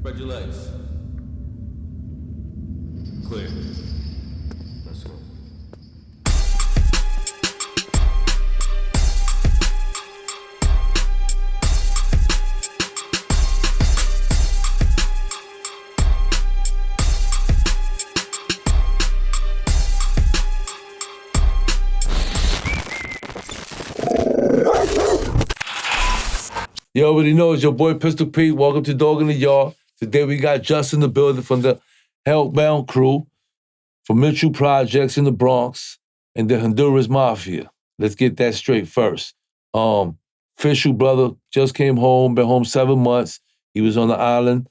Spread your legs. Clear. Let's go. You already know it's your boy Pistol Pete. Welcome to Dog in the Yard. Today we got Just in the building from the Hellbound crew, from Mitchell Projects in the Bronx, and the Honduras Mafia. Let's get that straight first. Fisher brother just came home, been home 7 months. He was on the island,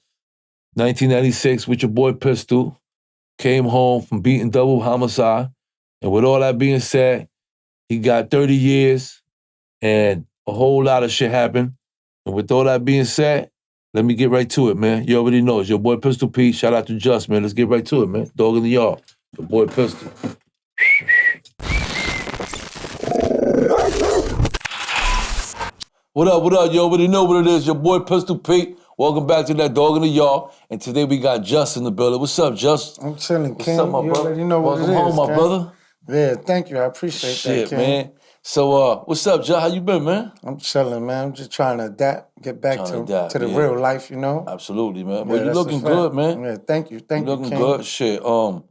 1996 with your boy Pistol. Came home from beating double homicide. And with all that being said, he got 30 years and a whole lot of shit happened. And with all that being said, let me get right to it, man. You already know it's your boy Pistol Pete. Shout out to Just, man. Let's get right to it, man. Dog in the Yard. Your boy Pistol. What up, what up? You already know what it is. Your boy Pistol Pete. Welcome back to that Dog in the Yard. And today we got Just in the building. What's up, Just? I'm chilling, King. What's up, my you brother? already know what Welcome it is, home, my King. brother. Yeah, thank you. I appreciate Shit, that, King. man. So, what's up, Just? How you been, man? I'm chilling, man. I'm just trying to adapt, get back Trying to adapt, the yeah. real life, you know? Absolutely, man. Yeah, Well, you that's a looking fact. good, man. Yeah, thank you. Thank you, Looking King. good, shit. So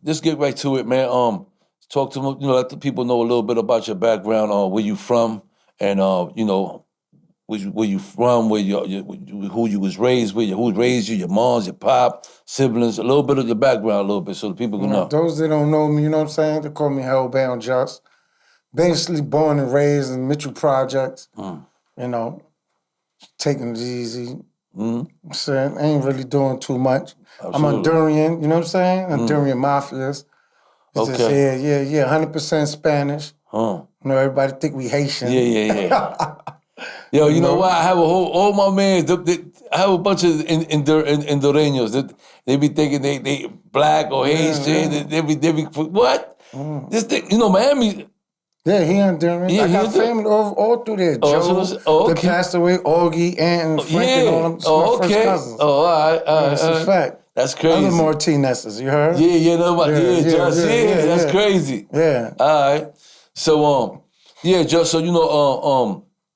just get right to it, man. Talk to them, let the people know a little bit about your background, where you from, and where you from, who you was raised with, who raised you, your moms, your pop, siblings, a little bit of your background, a little bit, so the people can know. Those that don't know me, you know what I'm saying? They call me Hellbound Just. Basically born and raised in Mitchell Projects, you know, taking it easy. I'm saying, ain't really doing too much. Absolutely. I'm Honduran, you know what I'm saying? Honduran mafias. It's just, yeah, 100% Spanish. You know, everybody think we Haitian. Yeah. Yo, you know what? I have all my mans, I have a bunch of Hondureños. They be thinking they black or Haitian. They be what? This thing, Miami. Yeah, he Honduran. Yeah, I got family all through there. Joe, okay. They passed away, Augie, Aunt, and Frank, and all them. My first cousins. Oh, all right. That's a fact. That's crazy. Other Martinez's, you heard? That's crazy. Yeah. All right. So, Just so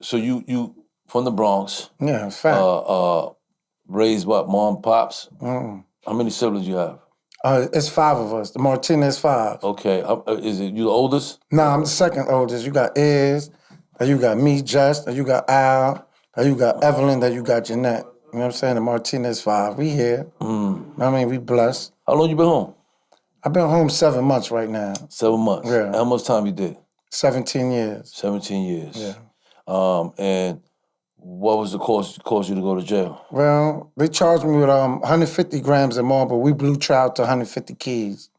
so you from the Bronx. Yeah, fact. Raised what, mom, pops? How many siblings you have? It's 5 of us. The Martinez 5. Okay. Is it you the oldest? Nah, I'm the second oldest. You got Iz, then you got me, Just, then you got Al, then you got Evelyn, then you got Jeanette. You know what I'm saying? The Martinez 5. We here. I mean, we blessed. How long you been home? I've been home 7 months right now. 7 months. Yeah. How much time you did? 17 years. 17 years. Yeah. And what was the cause you to go to jail? Well, they charged me with 150 grams and more, but we blew trial to 150 keys.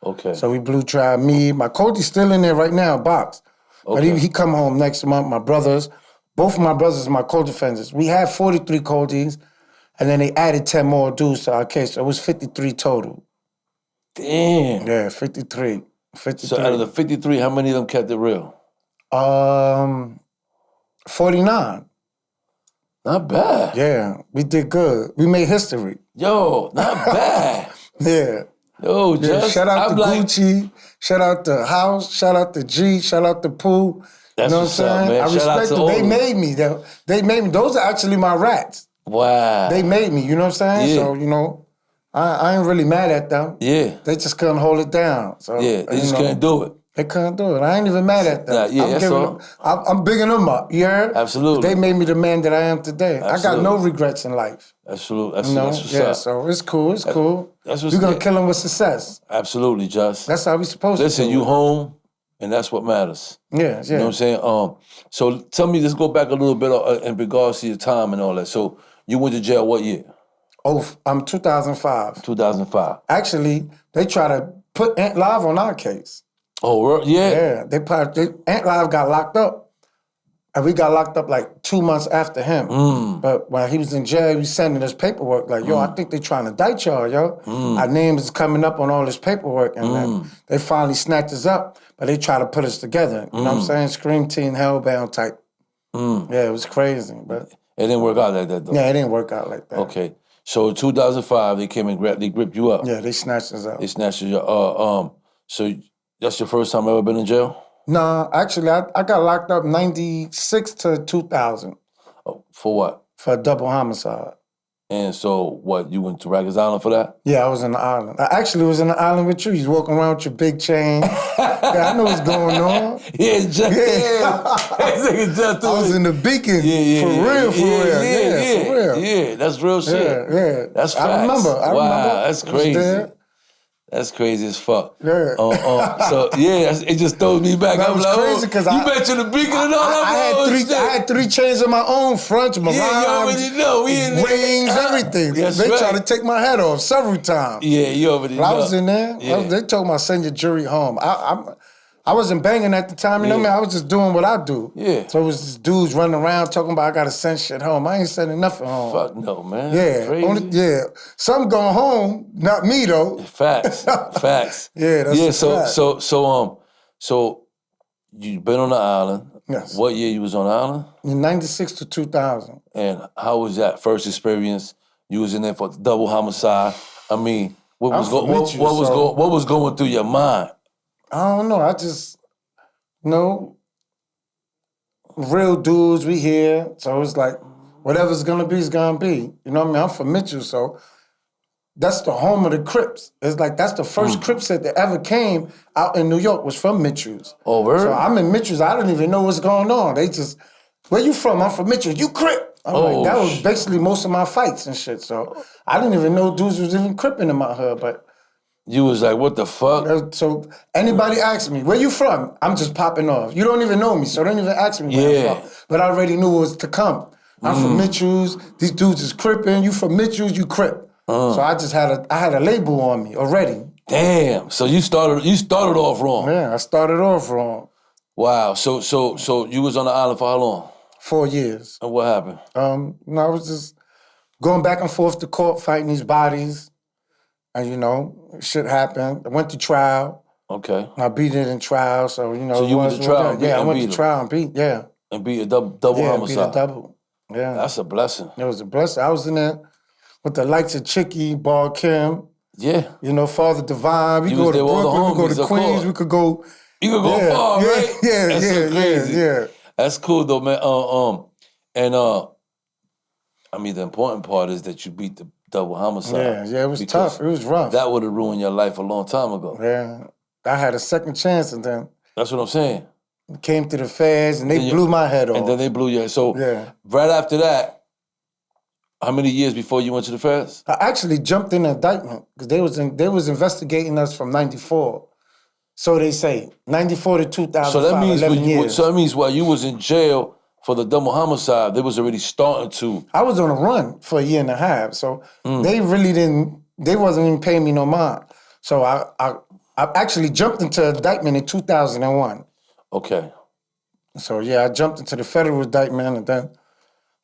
Okay. So we blew trial. Me, my Cody's still in there right now, box. Okay. But he come home next month. My brothers, both of my brothers are my co-defendants. We had 43 Codys, and then they added 10 more dudes to our case. So it was 53 total. Damn. Yeah, 53. So out of the 53, how many of them kept it real? 49. Not bad. Yeah, we did good. We made history. Yo, not bad. Yeah. Yo, just shout out to Gucci, shout out to House, shout out to G, shout out to Pooh. That's you know what's what I'm up, saying? man. I respect them. They made me. They made me. Those are actually my rats. Wow. They made me, you know what I'm saying? Yeah. So, I ain't really mad at them. Yeah. They just couldn't hold it down. So, Yeah, they just couldn't do it. They couldn't do it. I ain't even mad at them. I'm bigging them up. You heard? Absolutely. They made me the man that I am today. Absolutely. I got no regrets in life. Absolutely. That's what's yeah, up. so it's cool. It's cool. That's what's We're going to kill them with success. Absolutely, Just. That's how we supposed to do Listen, you home, and that's what matters. Yeah. You know what I'm saying? So tell me, let's go back a little bit in regards to your time and all that. So you went to jail what year? 2005. 2005. Actually, they try to put Ant Live on our case. Oh, yeah? Yeah, Ant Live got locked up. And we got locked up like 2 months after him. But while he was in jail, he was sending us paperwork like, yo, I think they trying to indict y'all, yo. Our names is coming up on all this paperwork. And then they finally snatched us up, but they try to put us together. You know what I'm saying? Scream Team, Hellbound type. Yeah, it was crazy. But It didn't work out like that, though. Yeah, it didn't work out like that. Okay. So in 2005, they came and they gripped you up. Yeah, they snatched us up. They snatched you up. So that's your first time ever been in jail? No, actually, I got locked up 96 to 2000 Oh, for what? for a double homicide. And so what? You went to Rikers Island for that? Yeah, I was in the island. I actually was in the island with you. You was walking around with your big chain. Yeah, I know what's going on. Yeah, just I was in the Beacon. For real. Yeah, for real. Yeah, that's real shit. Yeah. That's facts. I remember. Wow, that's crazy. That's crazy as fuck. Yeah. So yeah, it just throws me back. That was crazy because you mentioned the Beacon and all that. I had 3 chains of my own, fronts, my you already know. Wings, everything. That's they right. tried to take my head off several times. Yeah, you already know. I was in there. Yeah. They told me to send your jury home. I wasn't banging at the time, you know what I mean? I was just doing what I do. Yeah. So it was just dudes running around talking about I gotta send shit home. I ain't sending nothing home. Fuck no, man. Yeah. Crazy. Some going home, not me though. Facts. Yeah, that's fact. So you've been on the island. Yes. What year you was on the island? In 96 to 2000. And how was that first experience? You was in there for double homicide. I mean, what was going through your mind? I don't know. I just, real dudes, we here. So it's like, whatever's gonna be is gonna be. You know what I mean? I'm from Mitchell, so that's the home of the Crips. It's like, that's the first Crip set that ever came out in New York was from Mitchell's. Oh, really? So I'm in Mitchell's. I don't even know what's going on. They just, where you from? I'm from Mitchell's. You Crip. I'm like, that was basically most of my fights and shit. So I didn't even know dudes was even Cripping in my hood, but you was like, what the fuck? So anybody asks me, where you from? I'm just popping off. You don't even know me, so don't even ask me where I'm from. But I already knew it was to come. I'm from Mitchell's. These dudes is Crippin'. You from Mitchell's, you Crip. So I just had a label on me already. Damn. So you started off wrong. Yeah, I started off wrong. Wow. So you was on the island for how long? 4 years. And what happened? I was just going back and forth to court, fighting these bodies. And, shit happened. I went to trial. Okay. I beat it in trial, so, So you went to trial? Yeah, I went to trial and beat, And beat a double homicide? Yeah, beat a double. Yeah. That's a blessing. It was a blessing. I was in there with the likes of Chicky, Ball Kim. Yeah. Father Divine. We go to Brooklyn, we go to Queens, we could go. You could go far, right? That's so crazy. Yeah. That's cool though, man. The important part is that you beat the double homicide. Yeah, it was tough. It was rough. That would have ruined your life a long time ago. Yeah. I had a second chance and then that's what I'm saying. Came to the feds and they blew my head off. And then they blew your head. So right after that, how many years before you went to the feds? I actually jumped in indictment because they was investigating us from 94. So they say, 94 to 2005, so that means 11 years. So that means while you was in jail for the double homicide, they was already starting to... I was on a run for a year and a half, so they wasn't even paying me no mind. So I actually jumped into indictment in 2001. Okay. So I jumped into the federal indictment and then,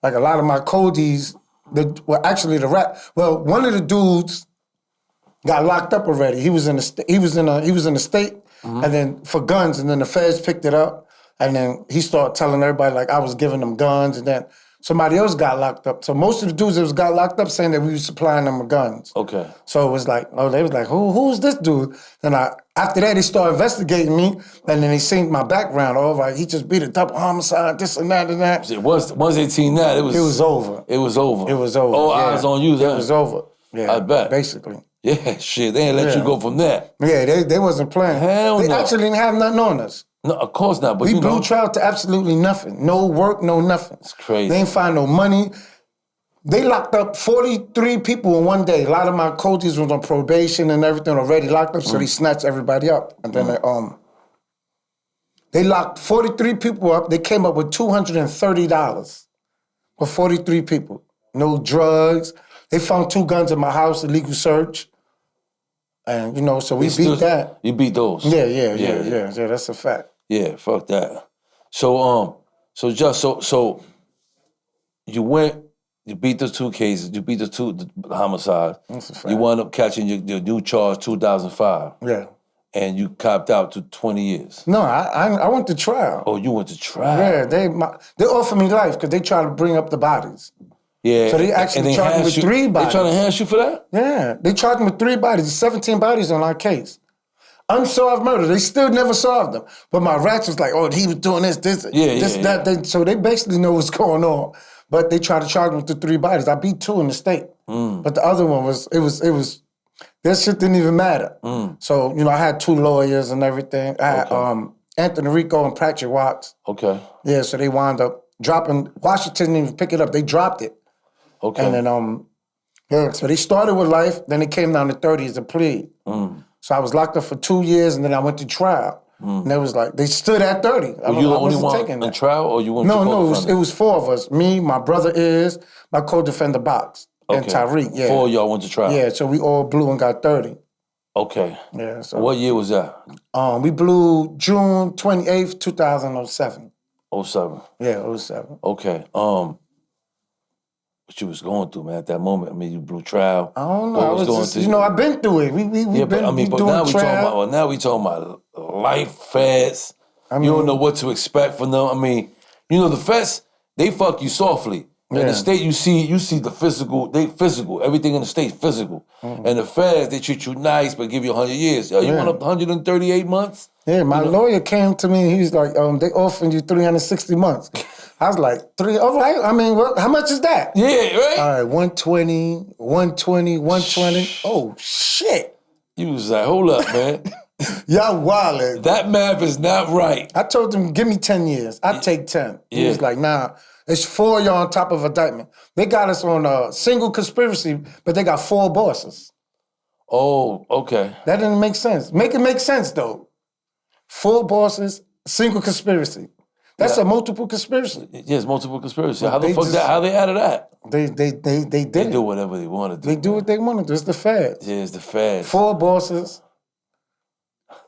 like a lot of my codies, one of the dudes got locked up already. He was in the state, and then for guns, and then the feds picked it up, and then he started telling everybody like I was giving them guns, and then somebody else got locked up. So most of the dudes that got locked up saying that we were supplying them with guns. Okay. So it was like, they was like, who's this dude? And after that, they started investigating me, and then they seen my background. All right, he just beat a double homicide, this and that and that. Once they seen that, it was over. It was over. It was over. All eyes on you then. It was over. Yeah, I bet. Basically. Yeah, shit. They ain't let you go from there. Yeah, they wasn't playing. Hell they no. actually didn't have nothing on us. No, of course not. But we blew trial to absolutely nothing. No work, no nothing. It's crazy. They ain't find no money. They locked up 43 people in one day. A lot of my coaches was on probation and everything already locked up, so they snatched everybody up. And then they locked 43 people up. They came up with $230 for 43 people. No drugs. They found 2 guns in my house, illegal search. And, so we beat that. You beat those? Yeah, that's a fact. Yeah, fuck that. So you went, you beat the 2 cases, you beat the homicides. That's a fact. You wound up catching your new charge 2005. Yeah. and you copped out to 20 years. No, I went to trial. Oh, you went to trial. Yeah, they offered me life because they tried to bring up the bodies. Yeah. So they actually charged me with 3 bodies. They trying to enhance you for that? Yeah, they charged me with 3 bodies. 17 bodies on our case. Unsolved murder. They still never solved them. But my rats was like, oh, he was doing this, that. So they basically know what's going on. But they tried to charge me with the 3 bodies. I beat 2 in the state. But the other one was that shit didn't even matter. So, I had 2 lawyers and everything. I had Anthony Rico and Patrick Watts. Okay. Yeah, so they wound up dropping. Washington didn't even pick it up. They dropped it. Okay. And then, so they started with life. Then it came down to 30 as a plea. So I was locked up for 2 years, and then I went to trial. And it was like, they stood at 30. Were you the only one in trial, or you went to No, it was 4 of us. Me, my brother my co-defender Box, and Tyreek. Yeah. 4 of y'all went to trial. Yeah, so we all blew and got 30. Okay. Yeah. So what year was that? We blew June 28th, 2007. 07. Yeah, 07. Okay. What you was going through, man, at that moment? I mean, you blew trial. I don't know. I was just, I've been through it. We've been doing trial. Now we talking about life feds. You don't know what to expect from them. I mean, the feds, they fuck you softly. In the state, you see the physical. They physical. Everything in the state physical. And the feds, they treat you nice, but give you 100 years. Yo, you want up 138 months? Yeah, my lawyer came to me. He was like, they offering you 360 months. I was like, all right. I mean, how much is that? Yeah, right? All right, 120, 120, 120. Oh, shit. You was like, hold up, man. Y'all wildin'. That math is not right. I told him, give me 10 years. I'd take 10. He was like, nah, it's 4 y'all on top of indictment. They got us on a single conspiracy, but they got 4 bosses. Oh, okay. That didn't make sense. Make it make sense, though. 4 bosses, single conspiracy. That's a multiple conspiracy. Yes, multiple conspiracy. How the fuck how they added that? They did They it. do whatever they want to do. They do what they want to do. It's the feds. Yeah, it's the feds. 4 bosses.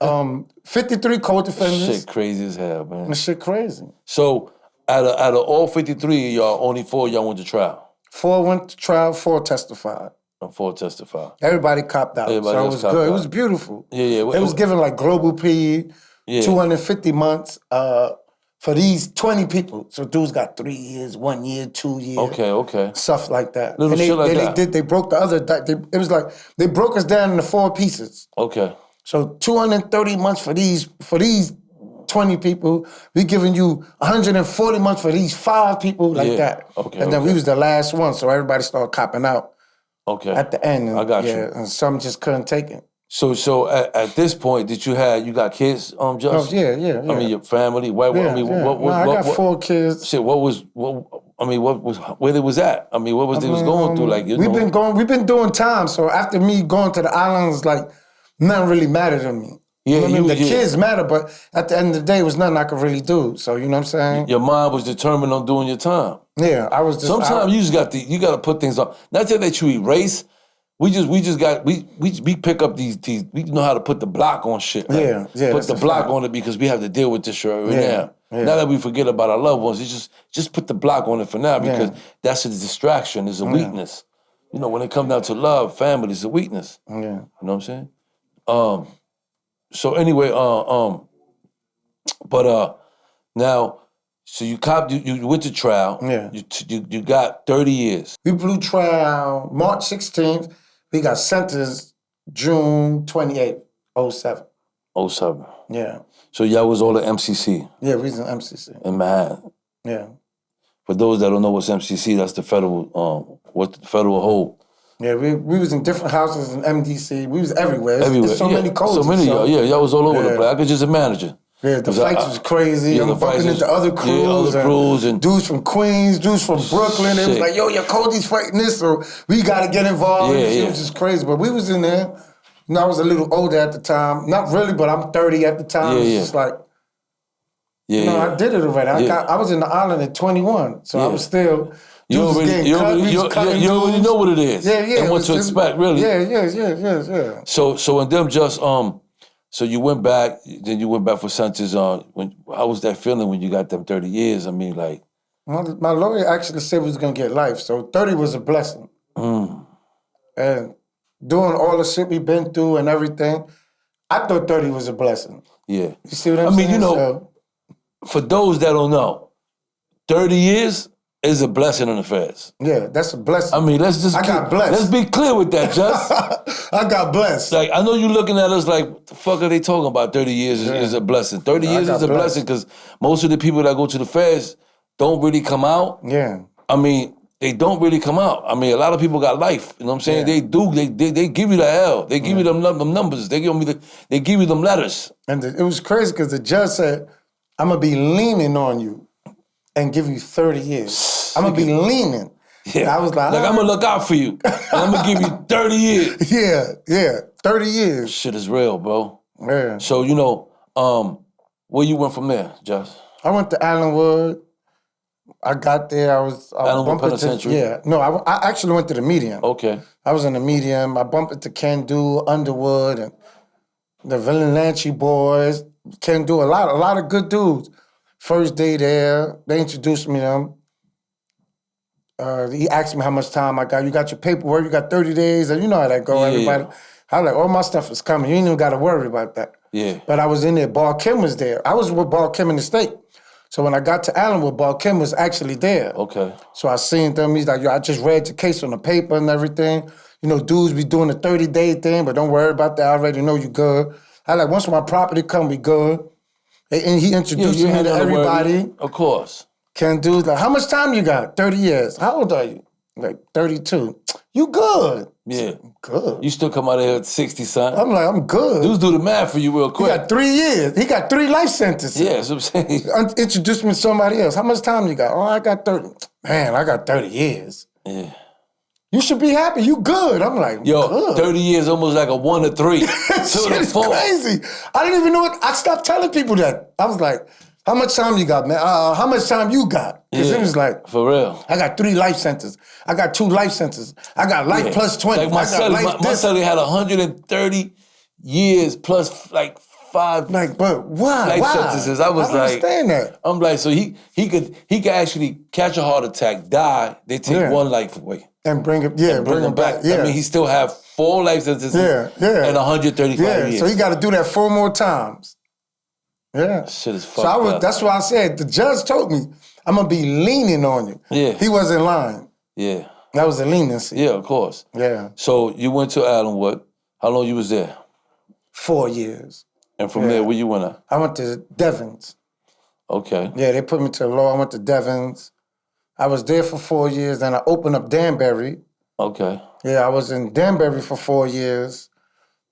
53 co-defendants. Shit crazy as hell, man. That shit crazy. So out of all 53 of y'all, only 4 of y'all went to trial. 4 went to trial, 4 testified. And 4 testified. Everybody copped out. So it was good. It was beautiful. Yeah. It was given like global P, 250 months for these 20 people. So dudes got 3 years, 1 year, 2 years. Okay. Stuff like that. Little shit like that. They broke the other, it was like, they broke us down into 4 pieces. Okay. So 230 months for these 20 people. We giving you 140 months for these 5 people, like that. Okay. And then we was the last one, so everybody started copping out. Okay. At the end. I got you. And some just couldn't take it. So at this point, you got kids, Justin? Oh, yeah. I mean, your family, what? Yeah, I mean, yeah. what? I got 4 kids. Shit, where they was at? I mean, what was they was going through? Like, we've been doing time. So after me going to the islands, like, nothing really mattered to me. Yeah, the kids matter, but at the end of the day, it was nothing I could really do. So you know what I'm saying? Your mind was determined on doing your time. Yeah, I was just. Sometimes you got to put things on. Not that you erase. We pick up these. We know how to put the block on shit. Like, put the block on it because we have to deal with this shit right now. Yeah. Not that we forget about our loved ones. It's just put the block on it for now because that's a distraction. It's a weakness. When it comes down to love, family is a weakness. Yeah. You know what I'm saying? So anyway, now, so you went to trial. Yeah. You got 30 years. We blew trial March 16th. We got sentenced June 28th, 07. 07. Yeah. So y'all was all at MCC. Yeah, we was in MCC. In Manhattan. Yeah. For those that don't know what's MCC, that's the federal, what's the federal hold. Yeah, we was in different houses in MDC. We was everywhere. Everywhere. So many codes. So many of y'all. Y'all was all over the place. I could just imagine. Yeah, the fights was crazy. I'm bumping into other crews. And dudes from Queens, dudes from Brooklyn. It was like, yo, your Cody's fighting this, so we got to get involved. It was just crazy. But we was in there. I was a little older at the time. Not really, but I'm 30 at the time. It's just like, I did it already. I was in the island at 21, so I was still... You already know what it is. Yeah. And what to expect, really. Yeah. So and them just so you went back. Then you went back for sentence. How was that feeling when you got them 30 years? I mean, like my lawyer actually said we was gonna get life. So 30 was a blessing. And doing all the shit we've been through and everything, I thought 30 was a blessing. Yeah. You see what I'm saying? I mean, for those that don't know, 30 years is a blessing in the feds. Yeah, that's a blessing. I mean, got blessed. Let's be clear with that, Just. I got blessed. Like, I know you looking at us like, what the fuck are they talking about? 30 years is a blessing. 30 years is a blessing because most of the people that go to the feds don't really come out. Yeah. I mean, they don't really come out. I mean, a lot of people got life. You know what I'm saying? Yeah. They do. They give you the hell. They give you them numbers. They give you them letters. And it was crazy because the judge said, I'm going to be leaning on you and give you 30 years. I'm going to be leaning. Yeah. And I was like, I'm going to look out for you. And I'm going to give you 30 years. Yeah. 30 years. Shit is real, bro. Yeah. So, where you went from there, Josh? I went to Allenwood. I got there. I Allenwood Penitentiary? Yeah. No, I actually went to the medium. Okay. I was in the medium. I bumped into Ken Do, Underwood, and the Villananchi boys. Ken Do, a lot of good dudes. First day there, they introduced me to them. He asked me how much time I got. You got your paperwork, you got 30 days, and you know how that go, everybody. I was like, all my stuff is coming. You ain't even got to worry about that. Yeah. But I was in there. Ball Kim was there. I was with Ball Kim in the state. So when I got to Allenwood, Ball Kim was actually there. Okay. So I seen them. He's like, yo, I just read your case on the paper and everything. You know, dudes be doing the 30-day thing, but don't worry about that. I already know you good. I like, once my property come, we good. And he introduced me to everybody. Of course. Ken Dude's like, how much time you got? 30 years. How old are you? Like, 32. You good. Yeah. Good. You still come out of here at 60, son. I'm like, I'm good. Dudes do the math for you real quick. He got 3 years. He got 3 life sentences. Yeah, that's what I'm saying. Introduce me to somebody else. How much time you got? Oh, I got 30. Man, I got 30 years. Yeah. You should be happy. You good. I'm like, yo, good. 30 years almost like a 1 to 3. Shit is crazy. I didn't even know it. I stopped telling people that. I was like, how much time you got, man? How much time you got? Because it was like, for real. I got 3 life sentences. I got 2 life sentences. I got life plus 20. Like my son had 130 years plus like 5 like, but why? life sentences. I was don't understand that. I'm like, so he could actually catch a heart attack, die. They take 1 life away. And bring him, bring him back. Yeah. I mean, he still have 4 life sentences and 135 years. So he got to do that 4 more times. Yeah. Shit is fucked up. That's why I said, the judge told me, I'm going to be leaning on you. Yeah. He wasn't lying. Yeah. That was a leniency. Yeah, of course. Yeah. So you went to Allenwood. How long you was there? 4 years. And from there, where you went at? I went to Devon's. Okay. Yeah, they put me to the law. I went to Devon's. I was there for 4 years. Then I opened up Danbury. Okay. Yeah, I was in Danbury for 4 years.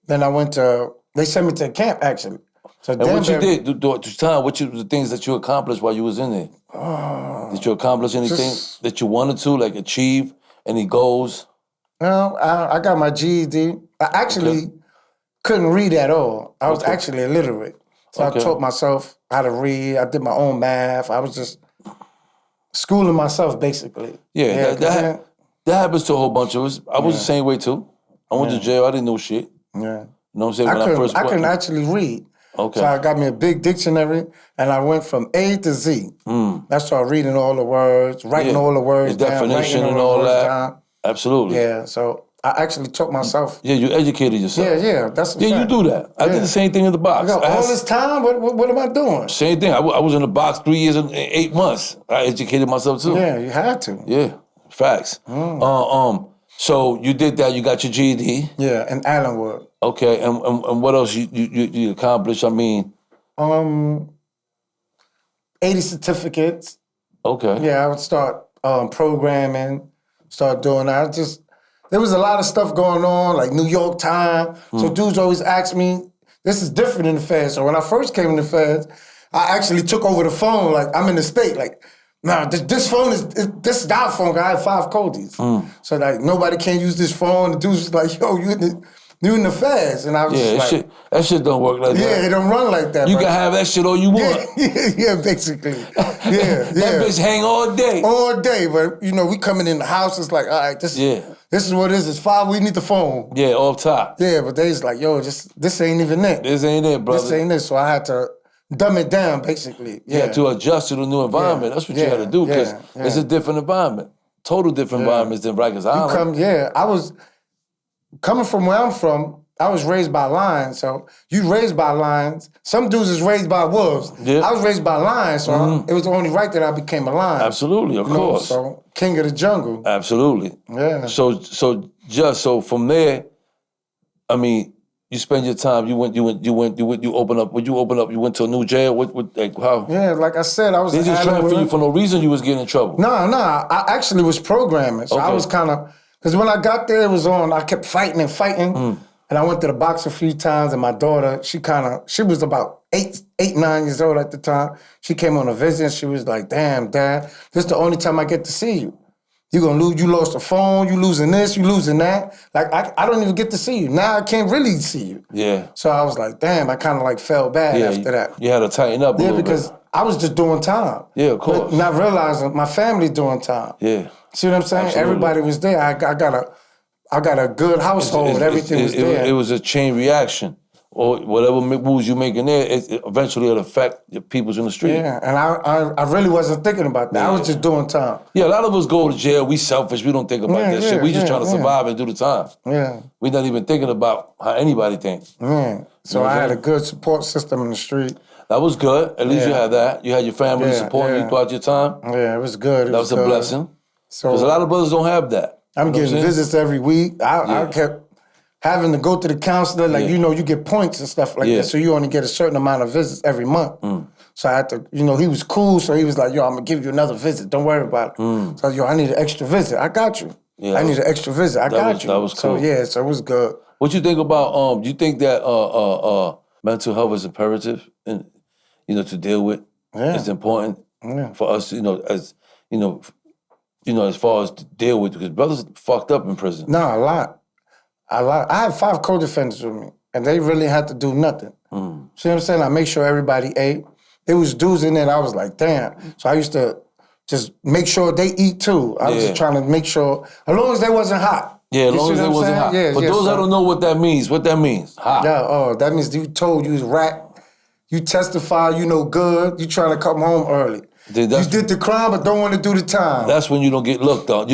Then they sent me to a camp, actually. So and what you did, what were the things that you accomplished while you was in there? Did you accomplish anything that you wanted to, like achieve any goals? No, I got my GED. I actually couldn't read at all. I was actually illiterate. So I taught myself how to read. I did my own math. I was just schooling myself, basically. Yeah, that happens to a whole bunch of us. I was the same way, too. I went to jail. I didn't know shit. Yeah. You know what I'm saying? I couldn't actually read. Okay. So I got me a big dictionary, and I went from A to Z. I started reading all the words, writing all the words the down, definition writing and all that. Absolutely. Yeah, so I actually taught myself. Yeah, you educated yourself. Yeah, that's a fact. you do that. I did the same thing in the box. I got all this time? What am I doing? Same thing. I was in the box 3 years and 8 months. I educated myself too. Yeah, you had to. Yeah, facts. So you did that. You got your GED. Yeah, in Allenwood. Okay, and what else you accomplished? I mean, 80 certificates. Okay. Yeah, I would start programming, start doing that. There was a lot of stuff going on, like New York Times. So dudes always ask me, this is different in the feds. So when I first came in the feds, I actually took over the phone. Like, I'm in the state. Like, nah, this phone this is our phone. I have 5 codes. So like, nobody can use this phone. The dudes was like, yo, you in the feds. And I was just like, that shit don't work like that. Yeah, it don't run like that. You can have that shit all you want. Yeah, basically. Yeah, That bitch hang all day. All day, but we coming in the house, it's like, all right, this is what it is. It's 5, we need the phone. Yeah, off top. Yeah, but they just like, yo, this ain't even it. This ain't it, brother. This ain't it. So I had to dumb it down, basically. Yeah, to adjust to the new environment. That's what you had to do, because it's a different environment. Total different environments than Rikers Island. I was coming from where I'm from. I was raised by lions, so you raised by lions. Some dudes is raised by wolves. Yeah. I was raised by lions, so it was only right that I became a lion. Absolutely, of course. So king of the jungle. Absolutely. Yeah. So from there, I mean, you spend your time. You open up. Would you open up? You went to a new jail. How? Yeah, like I said, I was. They just trying for you for no reason. You was getting in trouble. No. I actually was programming, so I was kind of because when I got there, it was on. I kept fighting and fighting, and I went to the box a few times. And my daughter, she was about 9 years old at the time. She came on a visit. And she was like, "Damn, Dad, this is the only time I get to see you. You gonna lose? You lost a phone. You losing this. You losing that. Like I don't even get to see you now. I can't really see you. Yeah. So I was like, damn. I kind of like felt bad after that. You had to tighten up. Yeah, because I was just doing time. Yeah, of course. But not realizing my family doing time. Yeah. See what I'm saying? Absolutely. Everybody was there. I got a good household. Everything was there. It was a chain reaction. Or whatever moves you making there, eventually it'll affect the peoples in the street. Yeah, and I really wasn't thinking about that. I was just doing time. Yeah, a lot of us go to jail. We selfish. We don't think about that shit. We just trying to survive and do the time. Yeah. We not even thinking about how anybody thinks. Yeah. So I had a good support system in the street. That was good. At least you had that. You had your family supporting you throughout your time. Yeah, it was good. That was a blessing. So because a lot of brothers don't have that. I'm getting visits every week. I kept having to go to the counselor, like, you get points and stuff like that, so you only get a certain amount of visits every month. So I had to, he was cool, so he was like, yo, I'm going to give you another visit. Don't worry about it. So, I need an extra visit. I got you. Yeah, I need an extra visit. I got you. That was cool. So it was good. What you think about, do you think that mental health is imperative, and to deal with? Yeah. It's important for us, as far as to deal with, because brothers fucked up in prison. No, a lot. I had 5 co-defendants with me, and they really had to do nothing. See what I'm saying? I make sure everybody ate. There was dudes in there that I was like, damn. So I used to just make sure they eat too. I was just trying to make sure, as long as they wasn't hot. Yeah, as long as they wasn't hot. Yeah, but those that don't know what that means, hot. Yeah, that means you told you was rat. You testify, you know good. You trying to come home early. You did the crime, but don't want to do the time. That's when you don't get looked on.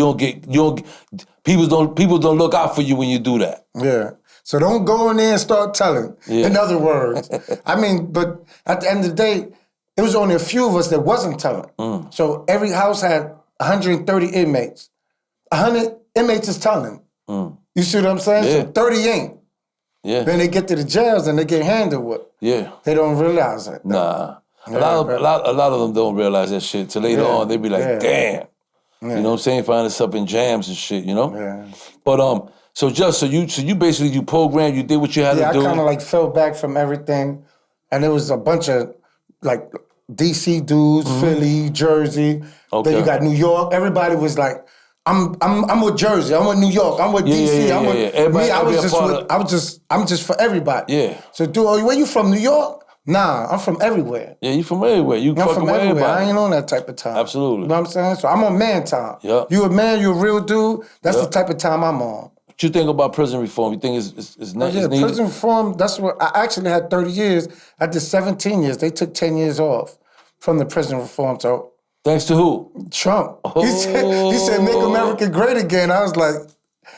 People don't look out for you when you do that. Yeah. So don't go in there and start telling. Yeah. In other words, but at the end of the day, it was only a few of us that wasn't telling. So every house had 130 inmates. 100 inmates is telling. You see what I'm saying? Yeah. So 30 ain't. Yeah. Then they get to the jails and they get handled with. Yeah. They don't realize it. Nah. A lot of them don't realize that shit till later on. They be like, damn. You know what I'm saying? Find us up in jams and shit, Yeah. But so you basically you programmed, you did what you had to do. Yeah, I kind of like fell back from everything, and there was a bunch of like DC dudes, Philly, Jersey. Okay. Then you got New York. Everybody was like, I'm with Jersey. I'm with New York. I'm with DC. I'm with everybody, I'm just for everybody. Yeah. So, dude, where you from? New York? Nah, I'm from everywhere. Yeah, you from everywhere. I'm from everywhere. Everybody. I ain't on that type of time. Absolutely. You know what I'm saying? So I'm on man time. Yeah. You a man, you a real dude. That's the type of time I'm on. What you think about prison reform? You think it's needed? Prison reform, that's what, I actually had 30 years. I did 17 years. They took 10 years off from the prison reform. So thanks to who? Trump. He said, make America great again. I was like,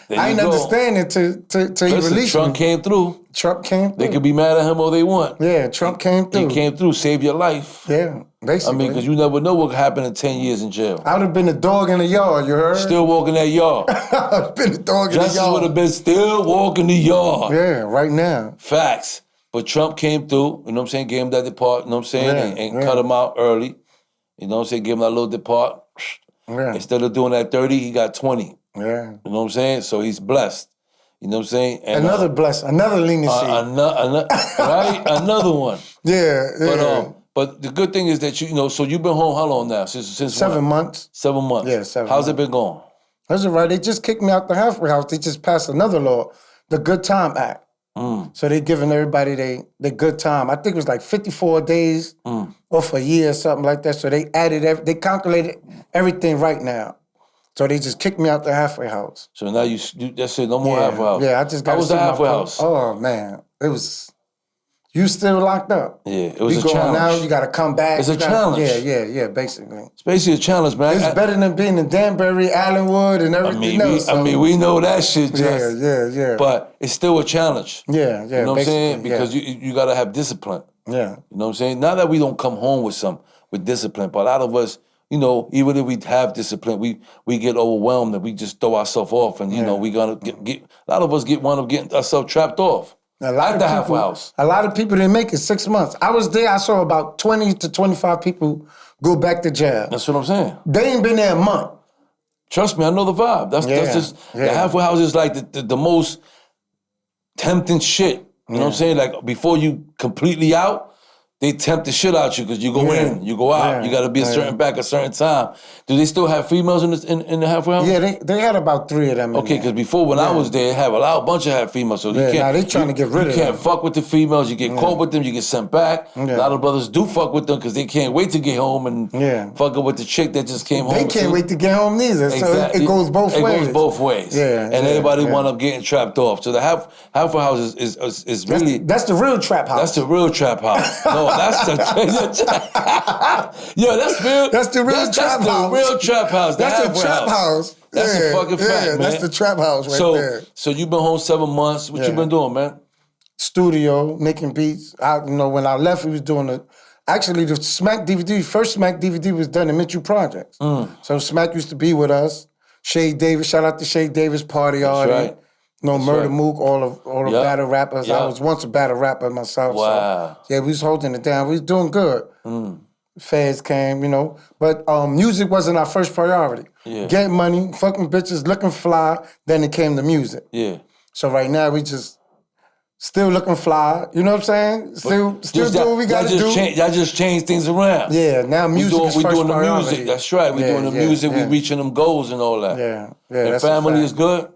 I ain't understanding till he released Trump came through. Trump came through. They could be mad at him all they want. Yeah, Trump came through. He came through, saved your life. Yeah, basically. Because you never know what could happen in 10 years in jail. I would have been a dog in the yard, you heard? Still walking that yard. I would have been a dog in the yard. Justice would have been still walking the yard. Yeah, right now. Facts. But Trump came through, you know what I'm saying, gave him that depart, you know what I'm saying, and cut him out early. You know what I'm saying, gave him that little depart. Yeah. Instead of doing that 30, he got 20. Yeah. You know what I'm saying? So he's blessed. You know what I'm saying? And, another blessing, another leniency. Right? Another one. Yeah. But the good thing is that so you've been home how long now? Since 7 months. 7 months. Yeah, 7 How's months. it been going? That's all right. They just kicked me out the halfway house. They just passed another law, the Good Time Act. So they giving everybody their good time. I think it was like 54 days or for a year or something like that. So they they calculated everything right now. So they just kicked me out the halfway house. So now you that's it, no more halfway house. Yeah, I just got How was the halfway house? Oh man, it was. You still locked up. Yeah, it was a going challenge. out, you got to come back. It's a challenge. Yeah, basically. It's basically a challenge, man. It's better than being in Danbury, Allenwood, and everything else. We know that shit, just. Yeah. But it's still a challenge. Yeah. You know what I'm saying? Because you got to have discipline. Yeah. You know what I'm saying? Not that we don't come home with discipline, but a lot of us, you know, even if we have discipline, we get overwhelmed and we just throw ourselves off, and you know, we gonna get a lot of us wind up getting ourselves trapped off. A lot of the people, Halfway House. A lot of people didn't make it 6 months. I was there. I saw about 20 to 25 people go back to jail. That's what I'm saying. They ain't been there a month. Trust me, I know the vibe. That's just the Halfway House is like the most tempting shit. You know what I'm saying? Like before you completely out, they tempt the shit out you because you go in, you go out. You got to be a certain time. Do they still have females in the Halfway House? Yeah, they had about 3 of them. Okay, because before when I was there, they have a bunch of females. So you can't. Now they trying to get rid of them. You can't fuck with the females. You get caught with them. You get sent back. A lot of brothers do fuck with them because they can't wait to get home and fucking with the chick that just came home. They can't wait to get home neither. Exactly. So it goes both ways. It goes both ways. Yeah, and everybody wind up getting trapped off. So the Halfway House is really that's the real trap house. That's the real trap house. No, that's the yo, that's real. That's the real trap house. The real trap house. That's the trap house. That's a fucking fact, man. That's the trap house right there. So you've been home 7 months. What you been doing, man? Studio, making beats. When I left, we was doing actually the Smack DVD. First Smack DVD was done in Mitchell Projects. So Smack used to be with us. Shay Davis, shout out to Shay Davis, Party Artie. Right. Murder Mook, all the battle rappers. I was once a battle rapper myself. Wow. So, we was holding it down. We was doing good. Feds came, But music wasn't our first priority. Yeah. Getting money, fucking bitches, looking fly, then it came to music. Yeah. So right now we just still looking fly. You know what I'm saying? Still do what we got to do. Y'all just changed things around. Yeah, now music is we first doing priority. the music. That's right. We're doing the music. We reaching them goals and all that. Yeah. And That's family is good?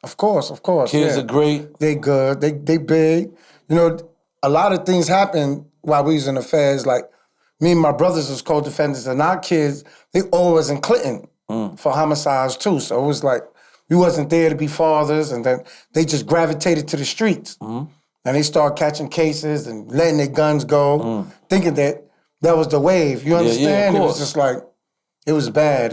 Of course. Kids are great. They good. They big. A lot of things happen while we was in affairs. Like me and my brothers was co-defendants, and our kids, they always in Clinton for homicides too. So it was like we wasn't there to be fathers, and then they just gravitated to the streets. And they started catching cases and letting their guns go, thinking that was the wave. You understand? Yeah, it was just like, it was bad.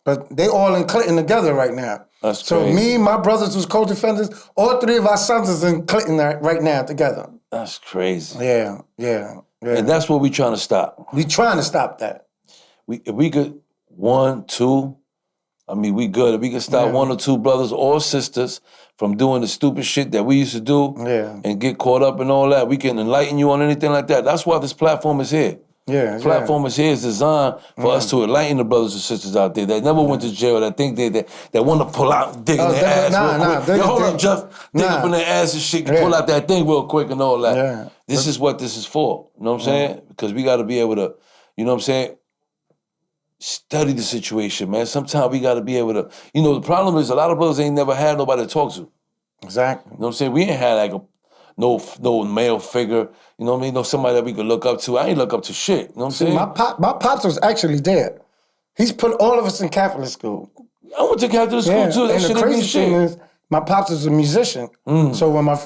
But they all in Clinton together right now. That's so crazy. Me, my brothers was co-defendants. All 3 of our sons is in Clinton right now together. That's crazy. Yeah. And that's what we trying to stop. We trying to stop that. If we could, 1, 2, we good. If we could stop 1 or 2 brothers or sisters from doing the stupid shit that we used to do and get caught up in all that, we can enlighten you on anything like that. That's why this platform is here. Yeah, platform is here is designed for us to enlighten the brothers and sisters out there that never went to jail, that think that want to pull out, dig in their ass real quick. Hold up, Jeff. Dig up in their ass and shit, pull out that thing real quick and all that. Yeah. This is what this is for. You know what I'm saying? Because we got to be able to, you know what I'm saying? Study the situation, man. Sometimes we got to be able to, the problem is a lot of brothers ain't never had nobody to talk to. Exactly. You know what I'm saying? We ain't had like no male figure, you know what I mean? No somebody that we could look up to. I ain't look up to shit, you know what I'm saying? My pops was actually there. He's put all of us in Catholic school. I went to Catholic school too. That and shit the ain't crazy mean shit. thing is, my pops was a musician. So when my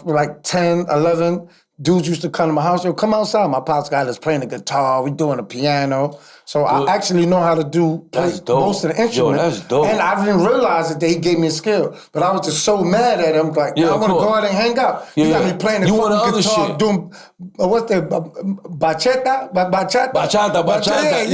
10, 11, dudes used to come to my house, yo, come outside. My pops got us playing the guitar, we doing the piano. So I actually know how to play most of the instruments. Yo, that's dope. And I didn't realize that he gave me a skill. But I was just so mad at him, like, I want to go out and hang out. You got me playing the fucking guitar, shit. doing, what's the, bachata? Bachata,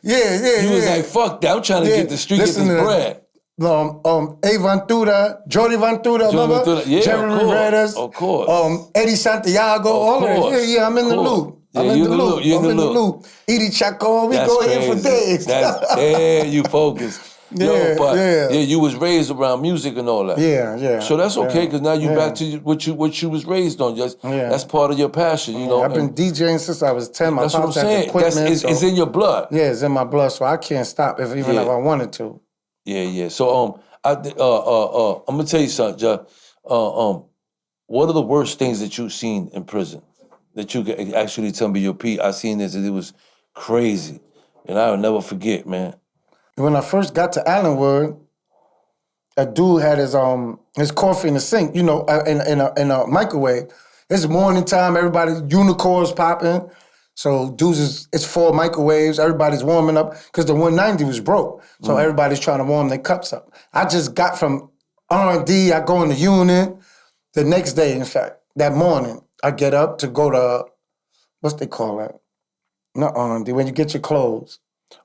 yeah. You was like, fuck that, I'm trying to get the street, get this bread. Ventura, Jody Ventura, remember? Yeah, Jerry Rivera's, of course. Eddie Santiago, all of it. Yeah, I'm in the loop. I'm in the loop. Edie Chaco, we go in for days. Yeah, you focus. You was raised around music and all that. Yeah. So that's okay, because now you back to what you was raised on. That's part of your passion, you know. I've been DJing since I was 10. My that's what I'm saying. It's in your blood. Yeah, it's in my blood, so I can't stop even if I wanted to. Yeah. So I'm gonna tell you something, Jeff. What are the worst things that you've seen in prison that you can actually tell me, your Pete? I seen this and it was crazy, and I'll never forget, man. When I first got to Allenwood, a dude had his coffee in the sink, in a microwave, It's morning time. Everybody, unicorns popping. So dudes, it's 4 microwaves. Everybody's warming up because the 190 was broke. So everybody's trying to warm their cups up. I just got from R&D. I go in the unit. The next day, in fact, that morning, I get up to go to, what's they call that? Not R&D, when you get your clothes.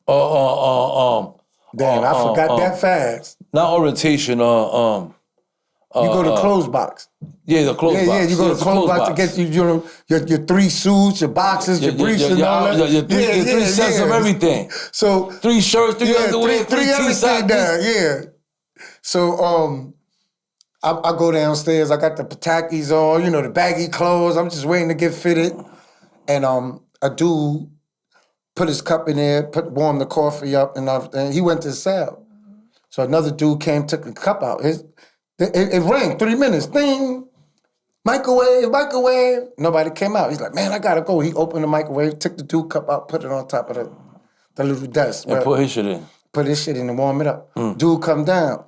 Damn, I forgot that fast. Not orientation, you go to clothes box. Yeah, the clothes box. Yeah, you go to clothes box to get your 3 suits, your boxes, your briefs, and all that. Your 3 sets of everything. So 3 shirts, 3 underwear, 3 everything down. Yeah. So I go downstairs. I got the patakis on, the baggy clothes. I'm just waiting to get fitted, and a dude put his cup in there, warm the coffee up, and he went to the cell. So another dude came, took the cup out. It rang 3 minutes. Ding. Microwave. Nobody came out. He's like, man, I gotta go. He opened the microwave, took the dude cup out, put it on top of the little desk. And put his shit in. Put his shit in and warm it up. Dude come down.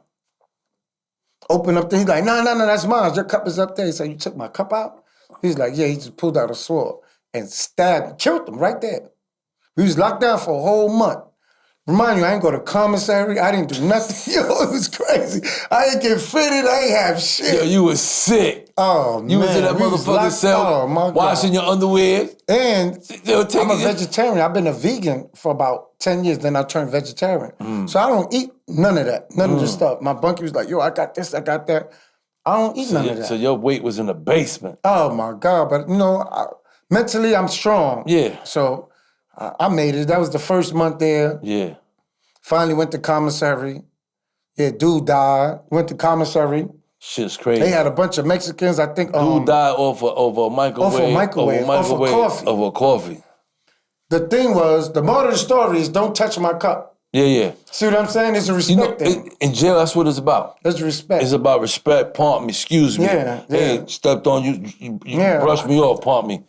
Open up there. He's like, no, that's mine. Your cup is up there. He said, you took my cup out? He's like, yeah, he just pulled out a sword and stabbed him, killed him right there. We was locked down for a whole month. Remind you, I ain't go to commissary. I didn't do nothing. Yo, it was crazy. I ain't get fitted. I ain't have shit. Yo, you was sick. Oh, man. You was in that motherfucking cell, washing your underwear. And I'm a vegetarian. I've been a vegan for about 10 years. Then I turned vegetarian. So I don't eat none of that. None of the stuff. My bunkie was like, yo, I got this, I got that. I don't eat none of that. So your weight was in the basement. Oh, my God. But, mentally, I'm strong. Yeah. So I made it. That was the first month there. Yeah. Finally went to commissary. Yeah, dude died. Went to commissary. Shit's crazy. They had a bunch of Mexicans, I think. Dude died over a microwave. Off a microwave. Off a coffee. Over coffee. The thing was, the moral of the story is don't touch my cup. Yeah. See what I'm saying? It's a respect thing. In jail, that's what it's about. It's respect. It's about respect. Pardon me. Excuse me. Yeah. Hey, stepped on you. You brushed me off. Pardon me.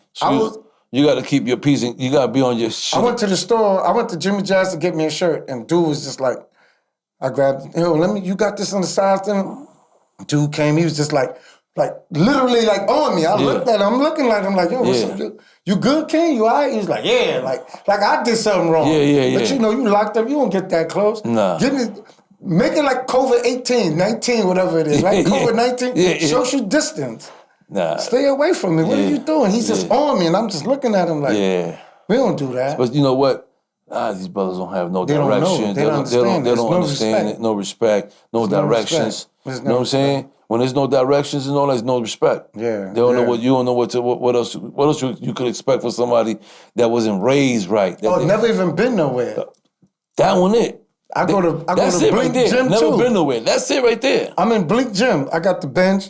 You got to keep your peace and you got to be on your shit. I went to the store. I went to Jimmy John's to get me a shirt, and dude was just like, I grabbed, you got this on the size thing? Dude came, he was just like literally like on me. I looked at him, I'm looking like him like, yo, what's up? You good, King? You all right? He was like, yeah, like I did something wrong. Yeah. But you locked up, you don't get that close. Nah. Make it like COVID-18, 19, whatever it is, right? COVID-19, social distance. Nah. Stay away from me. What are you doing? He's just on me, and I'm just looking at him like, we don't do that. But you know what? These brothers don't have no direction. They don't understand. They don't understand it. No respect. No directions. You know what I'm saying? When there's no directions and all, there's no respect. Yeah. They don't know what you don't know what else you could expect for somebody that wasn't raised right. Never even been nowhere. That one it. I go to Bleak Gym too. Never been nowhere. That's it right there. I'm in Bleak Gym. I got the bench.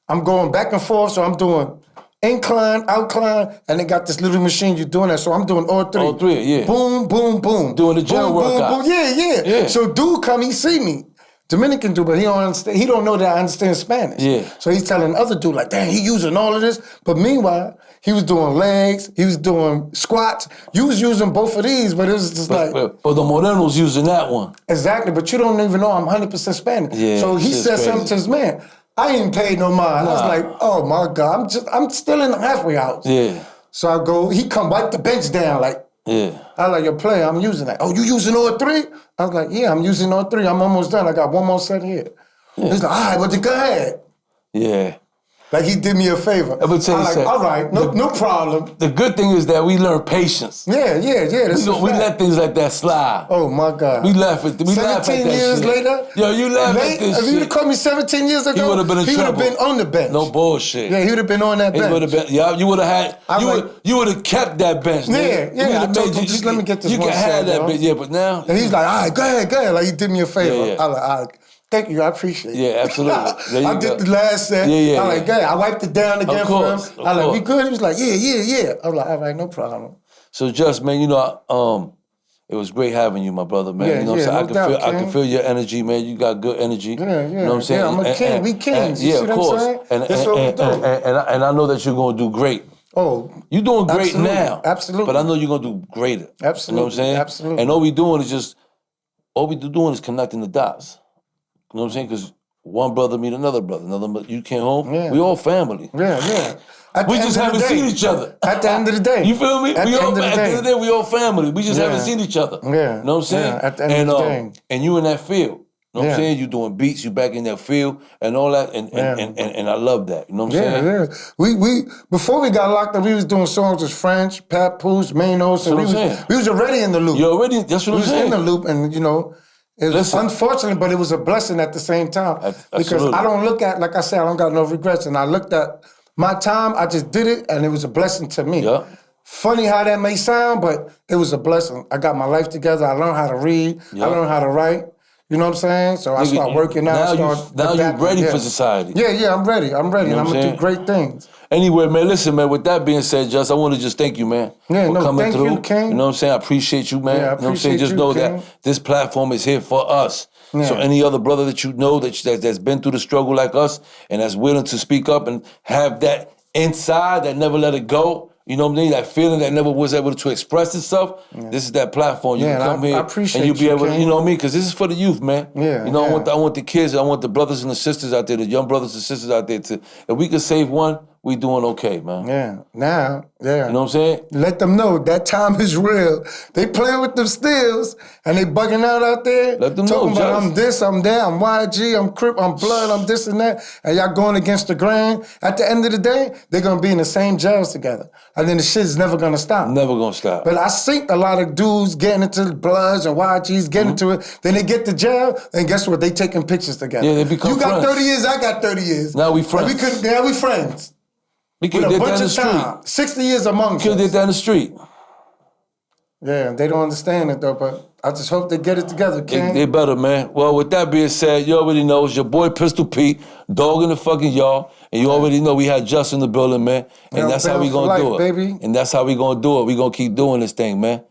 I'm going back and forth, so I'm doing incline, outline, and they got this little machine you're doing that. So I'm doing all 3. All 3, yeah. Boom, boom, boom. Doing the gym workout. Boom. Yeah. So dude come, he see me. Dominican dude, but he don't understand. He don't know that I understand Spanish. Yeah. So he's telling the other dude like, dang, he using all of this. But meanwhile, he was doing legs. He was doing squats. You was using both of these, but it was just but the Moreno's using that one. Exactly, but you don't even know I'm 100% Spanish. Yeah, so he said something to his man. I ain't paid no mind. I was like, oh my God, I'm still in the halfway house. Yeah. So I go, he come wipe the bench down like, I like, your player, I'm using that. Oh, you using all 3? I was like, yeah, I'm using all 3. I'm almost done. I got one more set here. Yeah. He's like, all right, well, then go ahead. Yeah. Like he did me a favor. I'm like, all right, no problem. The good thing is that we learn patience. Yeah. We let things like that slide. Oh my God. We laugh at that 17 years shit. later? Yo, you laugh at this If shit. you'd have called me 17 years ago, he would have been in trouble. He would have been on the bench. No bullshit. Yeah, he would have been on that bench. He would have been. Yeah, you would have had. You would have kept that bench. Yeah. I told him, just let me get this one. You can have that bench. Yeah, but now. And he's like, all right, go ahead. Like he did me a favor. Yeah. I like, all right. Thank you, I appreciate it. Yeah, absolutely. I did the last set. Yeah. I like, I wiped it down again for him. I like, we good? He was like, yeah. I was like, all right, no problem. So just, man, it was great having you, my brother, man. Yeah, you know what I'm saying? I can feel your energy, man. You got good energy. Yeah. You know what I'm saying? Yeah, I'm a king. We kings. You see of course. What I'm saying? That's what we do. And I know that you're going to do great. Oh, you're doing great now. Absolutely. But I know you're going to do greater. Absolutely. You know what I'm saying? Absolutely. And all we doing is connecting the dots. You know what I'm saying? Because one brother meet another brother. You came home. Yeah. We all family. Yeah. We just haven't seen each other. At the end of the day. You feel me? At the end of the day, we all family. We just haven't seen each other. Yeah. You know what I'm saying? Yeah. At the end of the day. And you in that field. You know what I'm saying? You doing beats, you back in that field and all that, and I love that. You know what I'm saying? Yeah. We before we got locked up, we was doing songs with French, Papoose, Manos, and we was already in the loop. That's what I'm saying. We was in the loop, and you know, it was unfortunate, but it was a blessing at the same time. Because I don't look at, like I said, I don't got no regrets, and I looked at my time, I just did it, and it was a blessing to me. Yeah. Funny how that may sound, but it was a blessing. I got my life together. I learned how to read. I learned how to write. You know what I'm saying? So I start working out. Now you're ready for society. Yeah, I'm ready. I'm ready. You know and I'm going to do great things. Anyway, man, listen, man, with that being said, Just, I want to just thank you, man, for coming through. You, King. You know what I'm saying? I appreciate you, man. Yeah, I appreciate you know what I'm saying? Just know King. that this platform is here for us. Yeah. So any other brother that you know that's been through the struggle like us and that's willing to speak up and have that inside that never let it go, you know what I mean? That feeling that never was able to express itself. Yeah. This is that platform. You can come here and you'll be able to, you know what I mean? Because this is for the youth, man. Yeah. You know, I want the kids, I want the brothers and the sisters out there, the young brothers and sisters out there to, if we can save one, we doing okay, man. Yeah. Now, yeah. You know what I'm saying? Let them know that time is real. They playing with them stills and they bugging out there. Let them talking know, about I'm this, I'm that, I'm YG, I'm Crip, I'm Blood, I'm this and that, and y'all going against the grain. At the end of the day, they're gonna be in the same jails together. And then the shit's never gonna stop. Never gonna stop. But I see a lot of dudes getting into the Bloods and YGs getting into it. Then they get to jail, and guess what? They taking pictures together. Yeah, they become You got friends. 30 years, I got 30 years. Now we friends. Now we friends. We With a bunch of time. 60 years among us. Killed it down the street. Yeah, they don't understand it though, but I just hope they get it together, King. They better, man. Well, with that being said, you already know it's your boy Pistol Pete, dog in the fucking yard, and you already know we had Just in the building, man. And that's how we gonna do it. Baby. And that's how we gonna do it. We gonna keep doing this thing, man.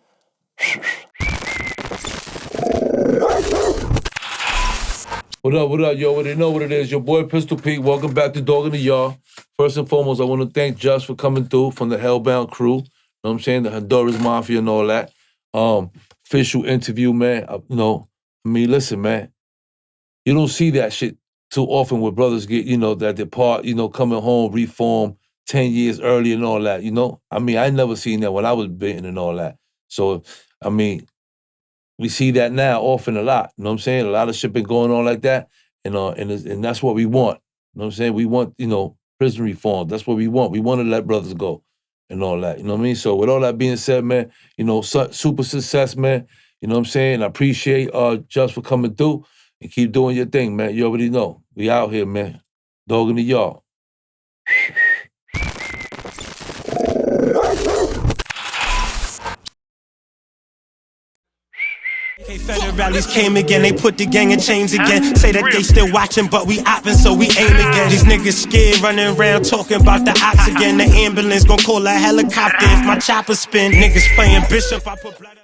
What up, you already know what it is. Your boy Pistol Pete, welcome back to Dog in the Yard. First and foremost, I want to thank Just for coming through from the Hellbound crew. You know what I'm saying? The Honduras Mafia and all that. Official interview, man. Listen, man. You don't see that shit too often where brothers get, that depart, coming home, reform 10 years early and all that, I never seen that when I was bitten and all that. So, we see that now often a lot. You know what I'm saying? A lot of shit been going on like that. And that's what we want. You know what I'm saying? We want, prison reform. That's what we want. We want to let brothers go and all that. You know what I mean? So with all that being said, man, super success, man. You know what I'm saying? I appreciate Just for coming through and keep doing your thing, man. You already know. We out here, man. Dog in the yard. Federales came again, they put the gang in chains again. Say that they still watching, but we opping, so we aim again. These niggas scared, running around talking about the ops again. The ambulance gon' call a helicopter if my chopper spin. Niggas playing Bishop, I put blood up.